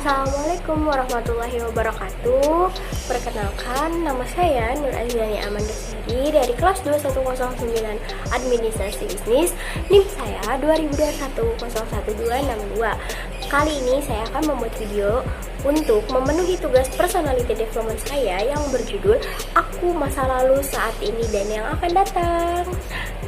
Assalamualaikum warahmatullahi wabarakatuh. Perkenalkan, nama saya Nur Azizani Amanda Seri dari kelas 2109 Administrasi Bisnis. NIM saya 2021-01262. Kali ini saya akan membuat video untuk memenuhi tugas personality development saya yang berjudul Aku Masa Lalu, Saat Ini, dan yang akan datang.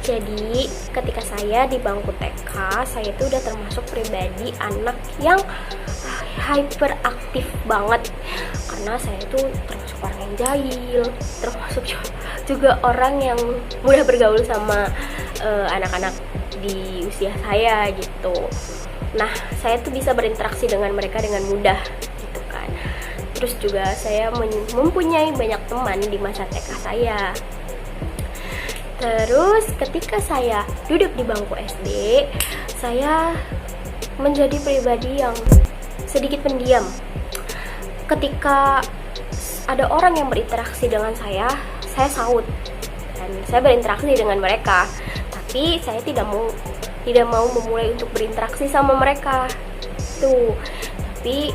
Jadi ketika saya di bangku TK, saya itu udah termasuk pribadi anak yang hyperaktif banget, karena saya itu termasuk orang yang jahil, termasuk juga orang yang mudah bergaul sama anak-anak di usia saya gitu. Nah, saya tuh bisa berinteraksi dengan mereka dengan mudah gitu kan. Terus juga saya mempunyai banyak teman di masa TK saya. Terus ketika saya duduk di bangku SD, saya menjadi pribadi yang sedikit pendiam. Ketika ada orang yang berinteraksi dengan saya saut dan saya berinteraksi dengan mereka. Tapi saya tidak mau memulai untuk berinteraksi sama mereka. Tapi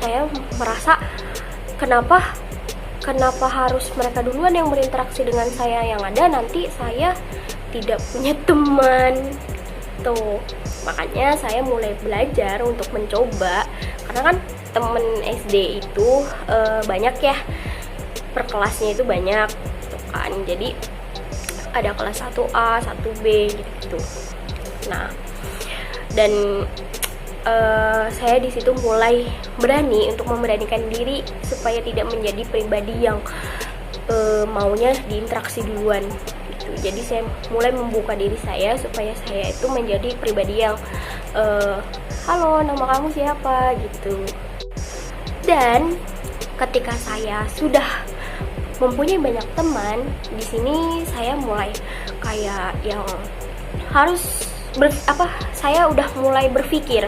saya merasa kenapa harus mereka duluan yang berinteraksi dengan saya, yang ada nanti saya tidak punya teman. Makanya saya mulai belajar untuk mencoba, karena kan temen SD itu banyak ya, per kelasnya itu banyak gitu kan. Jadi ada kelas 1A, 1B gitu. Nah, dan saya di situ mulai berani untuk memberanikan diri supaya tidak menjadi pribadi yang maunya diinteraksi duluan gitu. Jadi saya mulai membuka diri saya supaya saya itu menjadi pribadi yang halo, nama kamu siapa gitu. Dan ketika saya sudah mempunyai banyak teman, di sini saya mulai kayak yang harus saya udah mulai berpikir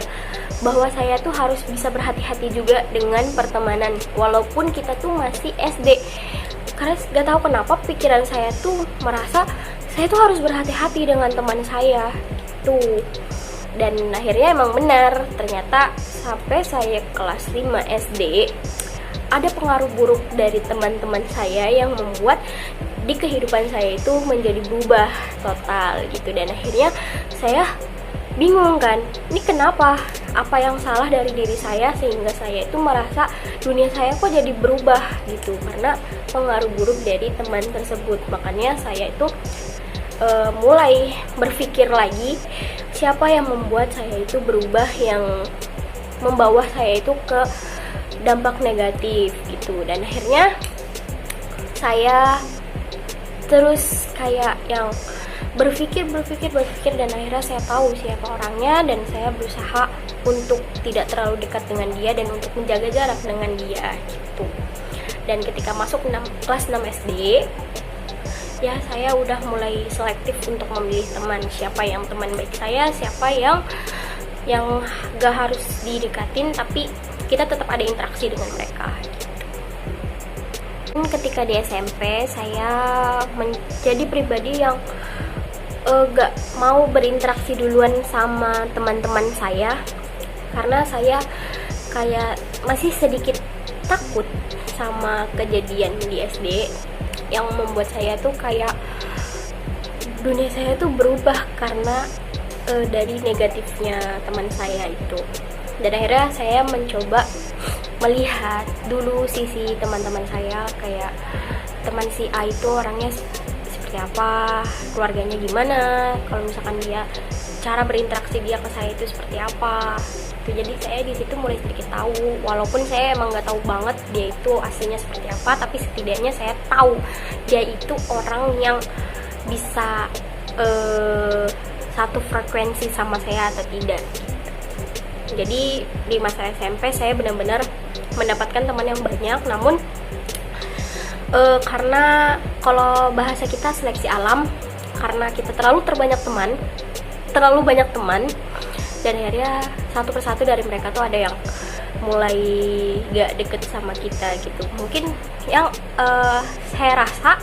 bahwa saya tuh harus bisa berhati-hati juga dengan pertemanan walaupun kita tuh masih SD. Karena gak tahu kenapa pikiran saya tuh merasa saya tuh harus berhati-hati dengan teman saya gitu. Dan akhirnya emang benar, ternyata sampai saya kelas 5 SD ada pengaruh buruk dari teman-teman saya yang membuat di kehidupan saya itu menjadi berubah total gitu. Dan akhirnya saya bingung kan, ini kenapa, apa yang salah dari diri saya sehingga saya itu merasa dunia saya kok jadi berubah gitu, karena pengaruh buruk dari teman tersebut. Makanya saya itu mulai berpikir lagi, siapa yang membuat saya itu berubah, yang membawa saya itu ke dampak negatif gitu. Dan akhirnya saya terus kayak yang berpikir dan akhirnya saya tahu siapa orangnya, dan saya berusaha untuk tidak terlalu dekat dengan dia dan untuk menjaga jarak dengan dia gitu. Dan ketika masuk kelas 6 SD ya, saya udah mulai selektif untuk memilih teman, siapa yang teman baik saya, siapa yang gak harus didekatin tapi kita tetap ada interaksi dengan mereka. Ketika di SMP saya menjadi pribadi yang gak mau berinteraksi duluan sama teman-teman saya, karena saya kayak masih sedikit takut sama kejadian di SD yang membuat saya tuh kayak dunia saya tuh berubah karena dari negatifnya teman saya itu. Dan akhirnya saya mencoba melihat dulu sisi teman-teman saya, kayak teman si A itu orangnya seperti apa, keluarganya gimana, kalau misalkan dia cara berinteraksi dia ke saya itu seperti apa. Jadi saya di situ mulai sedikit tahu, walaupun saya emang nggak tahu banget dia itu aslinya seperti apa, tapi setidaknya saya tahu dia itu orang yang bisa satu frekuensi sama saya atau tidak. Jadi di masa SMP saya benar-benar mendapatkan teman yang banyak, namun karena kalau bahasa kita seleksi alam, karena kita terlalu banyak teman, dan akhirnya satu persatu dari mereka tuh ada yang mulai gak deket sama kita gitu. Mungkin yang saya rasa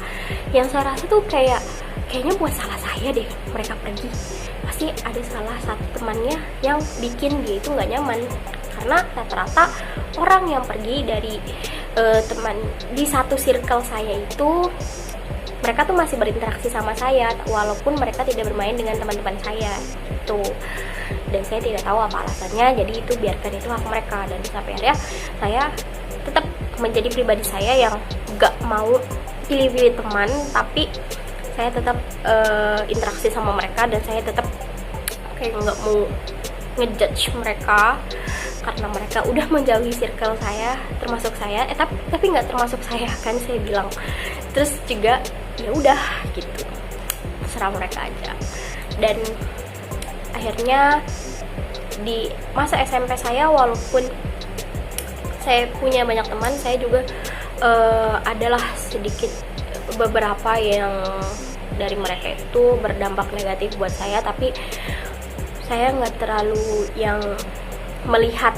tuh kayaknya buat salah saya deh mereka pergi. Pasti ada salah satu temannya yang bikin dia itu gak nyaman, karena rata-rata orang yang pergi dari teman di satu circle saya itu, mereka tuh masih berinteraksi sama saya walaupun mereka tidak bermain dengan teman-teman saya gitu. Dan saya tidak tahu apa alasannya, jadi itu biarkan, itu hak mereka. Dan sampai akhirnya saya tetap menjadi pribadi saya yang gak mau pilih-pilih teman, tapi saya tetap interaksi sama mereka, dan saya tetap kayak nggak mau ngejudge mereka karena mereka udah menjauhi circle saya, termasuk saya, tapi nggak termasuk saya kan, saya bilang. Terus juga ya udah gitu, terserah mereka aja. Dan akhirnya di masa SMP saya, walaupun saya punya banyak teman, saya juga adalah sedikit beberapa yang dari mereka itu berdampak negatif buat saya, tapi saya nggak terlalu yang melihat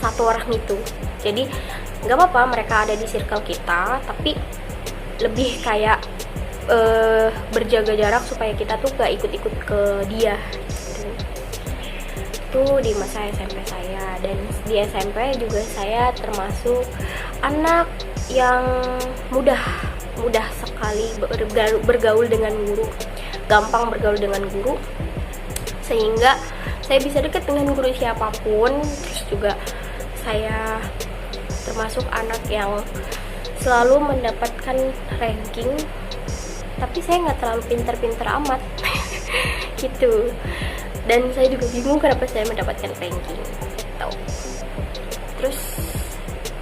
satu orang itu. Jadi nggak apa-apa mereka ada di circle kita, tapi lebih kayak berjaga jarak supaya kita tuh gak ikut-ikut ke dia gitu. Itu di masa SMP saya. Dan di SMP juga saya termasuk anak yang mudah sekali bergaul dengan guru, gampang bergaul dengan guru, sehingga saya bisa dekat dengan guru siapapun. Terus juga saya termasuk anak yang selalu mendapatkan ranking, tapi saya nggak terlalu pinter-pinter amat gitu. Dan saya juga bingung kenapa saya mendapatkan ranking gitu. Terus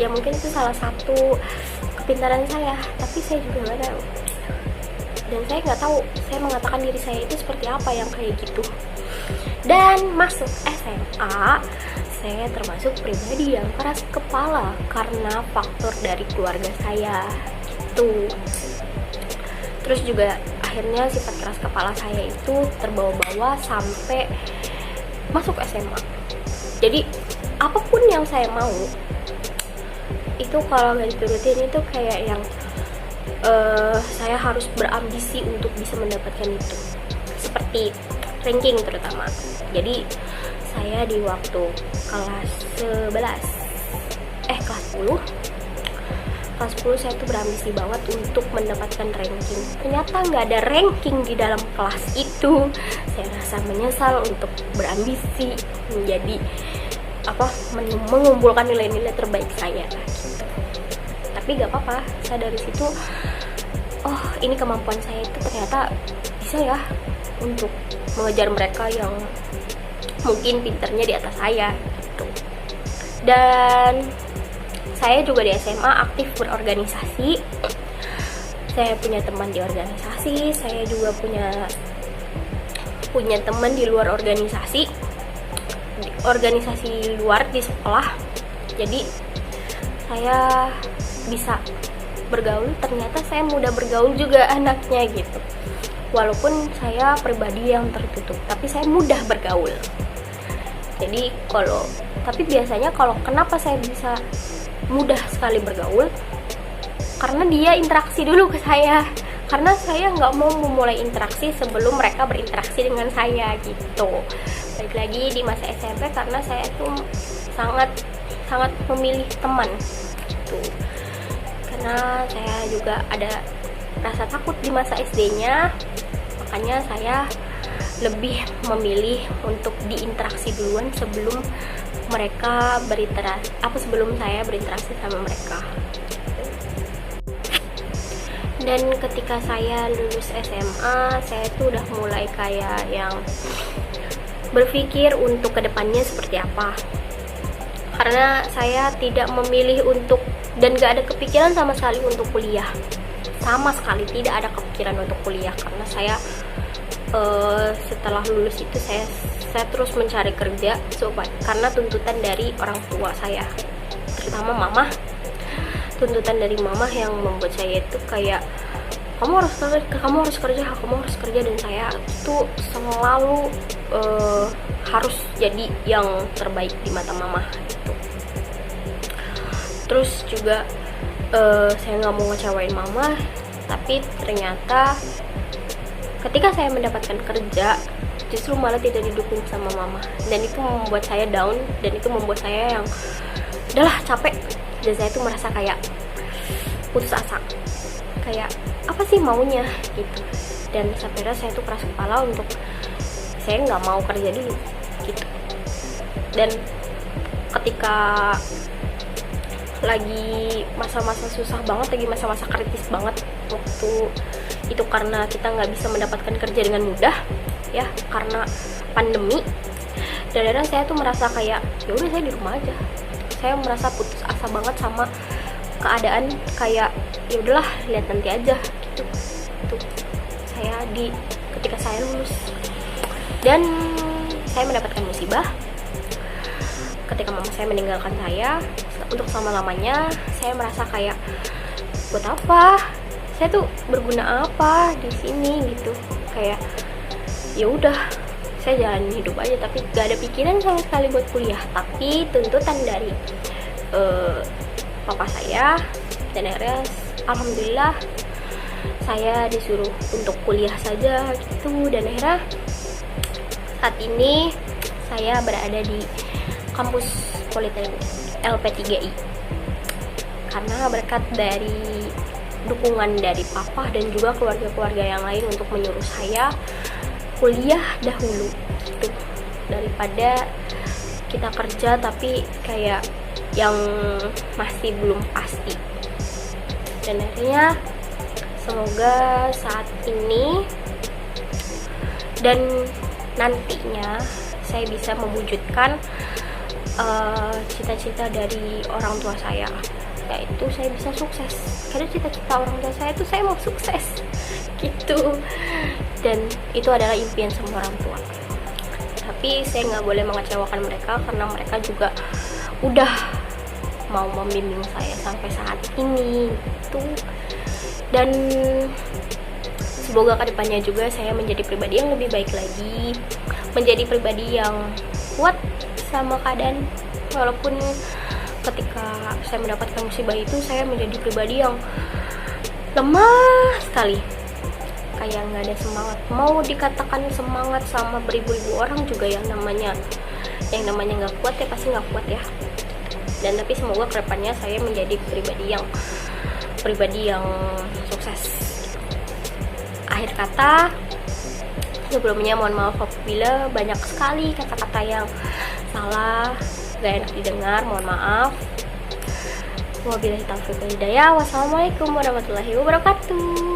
ya mungkin itu salah satu kepintaran saya, tapi saya juga nggak tahu. Dan saya nggak tahu saya mengatakan diri saya itu seperti apa yang kayak gitu. Dan masuk SMA, saya termasuk pribadi yang keras kepala karena faktor dari keluarga saya gitu. Terus juga akhirnya sifat keras kepala saya itu terbawa-bawa sampai masuk SMA. Jadi apapun yang saya mau itu kalau nggak diturutin itu kayak yang saya harus berambisi untuk bisa mendapatkan itu. Seperti ranking terutama. Jadi saya di waktu kelas 10 saya tuh berambisi banget untuk mendapatkan ranking. Ternyata nggak ada ranking di dalam kelas itu. Saya rasa menyesal untuk berambisi menjadi mengumpulkan nilai-nilai terbaik saya gitu. Tapi nggak apa-apa, saya dari situ ini kemampuan saya itu ternyata bisa ya untuk mengejar mereka yang mungkin pinternya di atas saya gitu. Dan saya juga di SMA aktif berorganisasi. Saya punya teman di organisasi, saya juga punya teman di luar organisasi luar di sekolah. Jadi saya bisa bergaul, ternyata saya mudah bergaul juga anaknya gitu. Walaupun saya pribadi yang tertutup, tapi saya mudah bergaul. Jadi tapi biasanya kenapa saya bisa mudah sekali bergaul, karena dia interaksi dulu ke saya. Karena saya nggak mau memulai interaksi sebelum mereka berinteraksi dengan saya gitu. Balik lagi di masa SMP, karena saya tuh sangat memilih teman gitu. Karena saya juga ada rasa takut di masa SD-nya, makanya saya lebih memilih untuk diinteraksi duluan sebelum saya berinteraksi sama mereka. Dan ketika saya lulus SMA, saya tuh udah mulai kayak yang berpikir untuk kedepannya seperti apa. Karena saya tidak memilih dan gak ada kepikiran sama sekali untuk kuliah. Sama sekali tidak ada kepikiran untuk kuliah, karena saya setelah lulus itu saya terus mencari kerja karena tuntutan dari orang tua saya, terutama mama. Tuntutan dari mama yang membuat saya itu kayak kamu harus kerja, dan saya tuh selalu harus jadi yang terbaik di mata mama gitu. Terus juga saya nggak mau ngecewain mama, tapi ternyata ketika saya mendapatkan kerja, justru malah tidak didukung sama mama, dan itu membuat saya down, dan itu membuat saya yang udahlah capek, dan saya tuh merasa kayak putus asa, kayak apa sih maunya gitu. Dan sampai saya tuh keras kepala untuk saya nggak mau kerja dulu gitu. Dan ketika lagi masa-masa susah banget, lagi masa-masa kritis banget waktu itu, karena kita nggak bisa mendapatkan kerja dengan mudah ya karena pandemi, dan akhirnya saya tuh merasa kayak ya udah saya di rumah aja. Saya merasa putus asa banget sama keadaan, kayak ya udahlah lihat nanti aja gitu. Tuh saya ketika saya lulus, dan saya mendapatkan musibah ketika mama saya meninggalkan saya untuk selama-lamanya. Saya merasa kayak buat apa? Saya tuh berguna apa di sini gitu? Kayak ya udah saya jalanin hidup aja, tapi gak ada pikiran sama sekali buat kuliah. Tapi tuntutan dari papa saya, dan akhirnya alhamdulillah saya disuruh untuk kuliah saja gitu. Dan akhirnya saat ini saya berada di kampus Politeknik LP3I karena berkat dari dukungan dari papa dan juga keluarga-keluarga yang lain untuk menyuruh saya kuliah dahulu gitu, daripada kita kerja tapi kayak yang masih belum pasti. Dan akhirnya semoga saat ini dan nantinya saya bisa mewujudkan cita-cita dari orang tua saya, yaitu saya bisa sukses. Karena cita-cita orang tua saya itu saya mau sukses gitu, dan itu adalah impian semua orang tua. Tapi saya nggak boleh mengecewakan mereka, karena mereka juga udah mau membimbing saya sampai saat ini gitu. Dan semoga kedepannya juga saya menjadi pribadi yang lebih baik lagi, menjadi pribadi yang kuat sama keadaan. Walaupun ketika saya mendapatkan musibah itu, saya menjadi pribadi yang lemah sekali, kayak nggak ada semangat. Mau dikatakan semangat sama beribu-ribu orang juga yang namanya nggak kuat ya pasti nggak kuat ya. Dan tapi semoga kedepannya saya menjadi pribadi yang sukses. Akhir kata, sebelumnya mohon maaf apabila banyak sekali kata-kata yang salah, gak enak didengar, mohon maaf. Wabillahi taufiq wal hidayah. Wassalamualaikum warahmatullahi wabarakatuh.